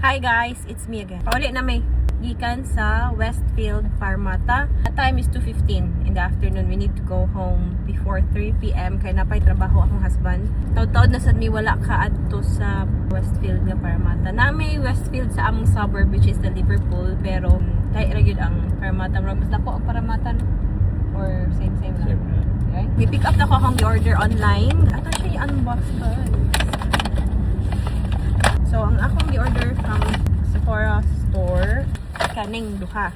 Hi guys, it's me again. Pauli na may gikan sa Westfield, Parramatta. The time is 2:15 in the afternoon. We need to go home before 3 p.m. kaya napay trabaho akong husband. Taud-taud na sad mi wala ka adto sa Westfield nga Parramatta. Na may Westfield sa among suburb which is the Liverpool, pero kay ra gyud ang Parramatta. Mas dako ang Parramatta or same lang. Okay? I-pick up na ko akong order online. Ato siya i-unbox guys. So, ang akong i-order from Sephora store, kaning duha.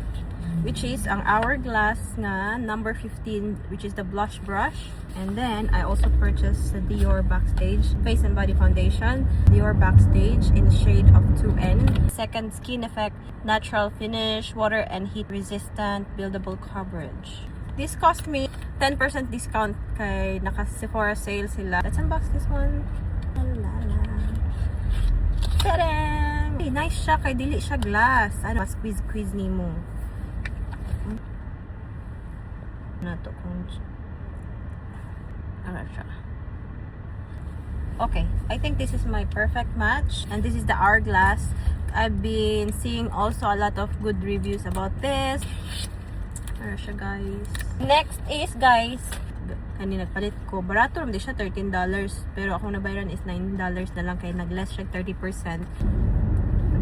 Which is ang Hourglass nga number 15, which is the blush brush. And then, I also purchased the Dior Backstage Face and Body Foundation. Dior Backstage in shade of 2N. Second, Skin Effect, Natural Finish, Water and Heat Resistant, Buildable Coverage. This cost me 10% discount kay naka-Sephora sale sila. Let's unbox this one. Tadam! Hey, nice siya kay dili siya glass. Ano, squeeze ni mo. Ano to kung ano siya. Okay, I think this is my perfect match. And this is the Hourglass. I've been seeing also a lot of good reviews about this. Ano siya guys. Next is guys, kanina nagpalit ko. Barato rin siya, $13. Pero ako nabayaran is $9 na lang. Kaya nag-less siya 30%.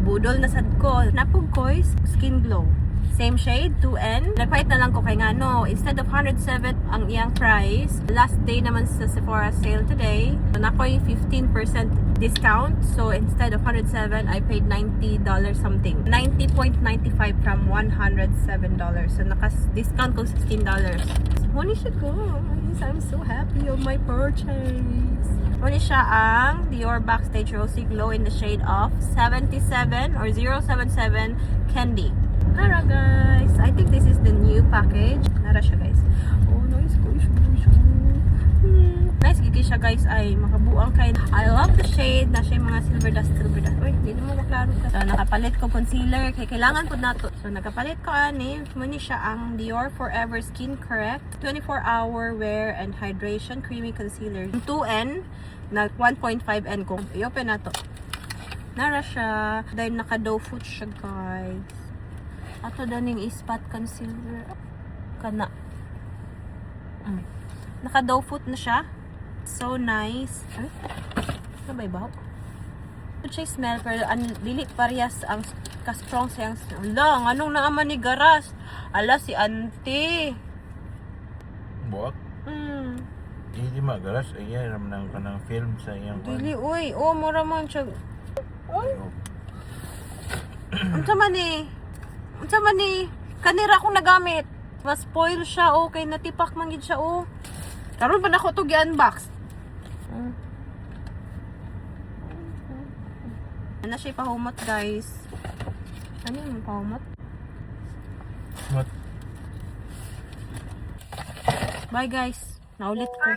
Budol na sad ko. Napog ko is Skin Glow. Same shade, 2N. Nagpahit na lang ko kay nga no. Instead of 107 ang iyang price. Last day naman sa Sephora sale today. Nakoy 15% discount. So instead of 107, I paid $90 something. 90.95 from $107. So naka-discount ko $16. Money siya ko. I'm so happy on my purchase. Money siya ang Dior Backstage Rosy Glow in the shade of 77 or 077 Candy. Tara guys. I think this is the new package. Tara siya guys. Oh, nice ko. Nice gigi siya guys. Ay, makabuang kay. I love the shade. Na siya yung mga silver dust. Uy, hindi naman maklaro ka. So, nakapalit ko concealer. Kaya kailangan po na to. So, nakapalit ko ani. Muna siya ang Dior Forever Skin Correct 24-hour wear and hydration creamy concealer. 2N na 1.5N kung i-open na to. Nara siya. Dahil naka-doe foot siya guys. Ato daning spot concealer. Kana. Naka-doe foot na siya. So nice. Ay, sabay ba? Ito siya smell pero dili parehas ang ka-strong siyang smell. Lang, anong naaman ni garas? Ala si auntie. Buwak? Hindi magaras. Ayan, naman ka ng film sa iyang... Dili, uy. Oh, mura man siya. Uy. Unsa man eh. Kanira akong nagamit. Mas spoil siya, okay. Natipak man gid siya, oh. Karon pa na ko to gi-unbox. Ano siya pahumot, guys. Ano yung pahumot? What? Bye, guys. Naulit ko.